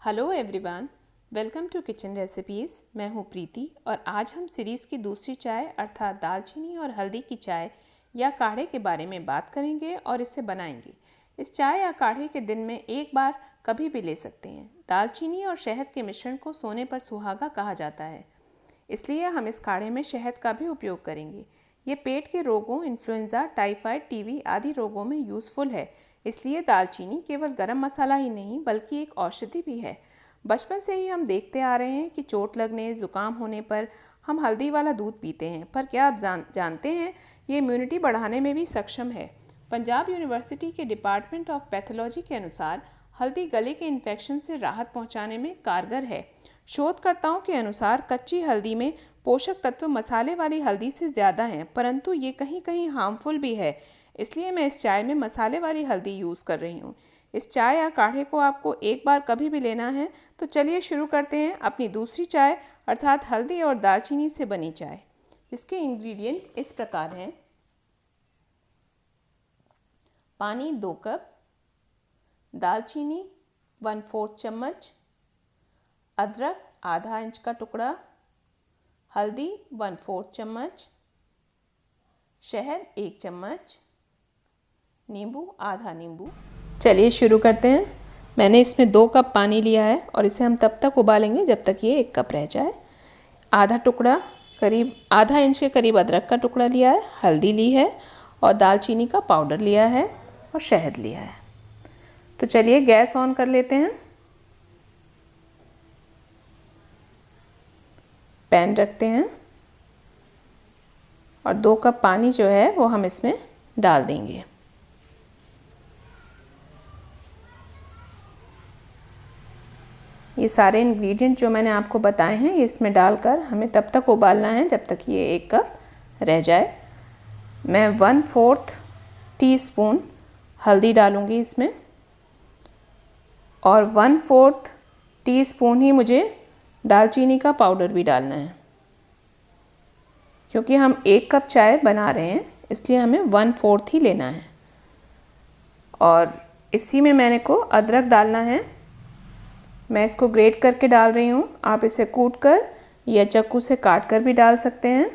Hello everyone, welcome to kitchen recipes. मैं हूँ प्रीति और आज हम सीरीज़ की दूसरी चाय अर्थात दालचीनी और हल्दी की चाय या काढ़े के बारे में बात करेंगे और इसे बनाएंगे। इस चाय या काढ़े के दिन में एक बार कभी भी ले सकते हैं। दालचीनी और शहद के मिश्रण को सोने पर सुहागा कहा जाता है, इसलिए हम इस काढ़े में शहद का भी उपयोग करेंगे। ये पेट के रोगों, इन्फ्लुएंजा, टाइफाइड, टीबी आदि रोगों में यूज़फुल है। इसलिए दालचीनी केवल गरम मसाला ही नहीं बल्कि एक औषधि भी है। बचपन से ही हम देखते आ रहे हैं कि चोट लगने, ज़ुकाम होने पर हम हल्दी वाला दूध पीते हैं, पर क्या आप जानते हैं ये इम्यूनिटी बढ़ाने में भी सक्षम है। पंजाब यूनिवर्सिटी के डिपार्टमेंट ऑफ पैथोलॉजी के अनुसार हल्दी गले के इन्फेक्शन से राहत पहुंचाने में कारगर है। शोधकर्ताओं के अनुसार कच्ची हल्दी में पोषक तत्व मसाले वाली हल्दी से ज़्यादा हैं, परंतु ये कहीं कहीं हार्मफुल भी है। इसलिए मैं इस चाय में मसाले वाली हल्दी यूज़ कर रही हूँ। इस चाय या काढ़े को आपको एक बार कभी भी लेना है, तो चलिए शुरू करते हैं अपनी दूसरी चाय अर्थात हल्दी और दालचीनी से बनी चाय। इसके इंग्रेडिएंट इस प्रकार हैं: पानी 2 कप, दालचीनी 1/4 चम्मच, अदरक आधा इंच का टुकड़ा, हल्दी 1/4 चम्मच, शहद 1 चम्मच, नींबू आधा नींबू। चलिए शुरू करते हैं। मैंने इसमें 2 कप पानी लिया है और इसे हम तब तक उबालेंगे जब तक ये 1 कप रह जाए। आधा टुकड़ा, करीब आधा इंच के करीब अदरक का टुकड़ा लिया है, हल्दी ली है और दालचीनी का पाउडर लिया है और शहद लिया है। तो चलिए गैस ऑन कर लेते हैं। पैन रखते हैं और 2 कप पानी जो है वो हम इसमें डाल देंगे। ये सारे इंग्रेडिएंट जो मैंने आपको बताए हैं ये इसमें डालकर हमें तब तक उबालना है जब तक ये 1 कप रह जाए। मैं 1/4 टीस्पून हल्दी डालूंगी इसमें और 1/4 टीस्पून ही मुझे दालचीनी का पाउडर भी डालना है, क्योंकि हम 1 कप चाय बना रहे हैं इसलिए हमें 1/4 ही लेना है। और इसी में मैंने को अदरक डालना है। मैं इसको ग्रेट करके डाल रही हूँ, आप इसे कूट कर या चाकू से काट कर भी डाल सकते हैं।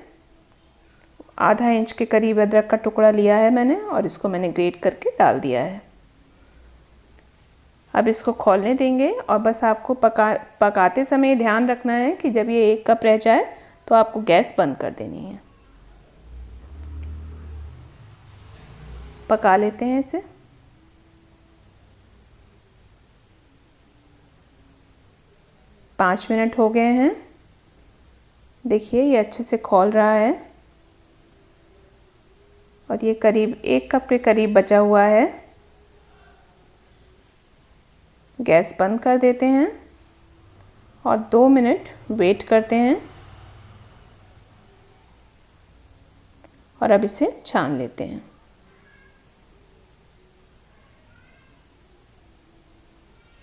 आधा इंच के करीब अदरक का टुकड़ा लिया है मैंने और इसको मैंने ग्रेट करके डाल दिया है। अब इसको खौलने देंगे और बस आपको पकाते समय ध्यान रखना है कि जब ये 1 कप रह जाए तो आपको गैस बंद कर देनी है। पका लेते हैं इसे। पाँच मिनट हो गए हैं। देखिए ये अच्छे से खौल रहा है और ये करीब 1 कप के करीब बचा हुआ है। गैस बंद कर देते हैं और 2 मिनट वेट करते हैं और अब इसे छान लेते हैं।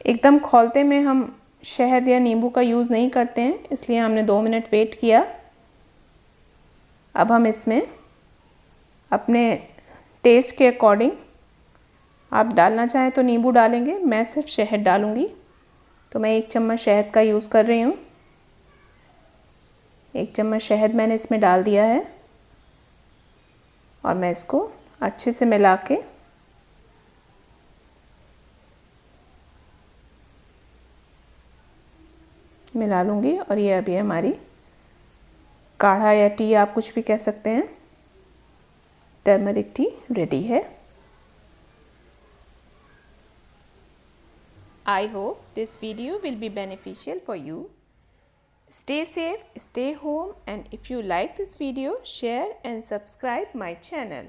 एकदम खौलते में हम शहद या नींबू का यूज़ नहीं करते हैं, इसलिए हमने 2 मिनट वेट किया। अब हम इसमें अपने टेस्ट के अकॉर्डिंग, आप डालना चाहें तो नींबू डालेंगे, मैं सिर्फ शहद डालूंगी। तो मैं 1 चम्मच शहद का यूज़ कर रही हूँ। 1 चम्मच शहद मैंने इसमें डाल दिया है और मैं इसको अच्छे से मिला के मिला लूँगी और ये अभी हमारी काढ़ा या टी, आप कुछ भी कह सकते हैं, टर्मरिक टी रेडी है। I hope this video will be beneficial for you. Stay safe, stay home, and if you like this video, share and subscribe my channel.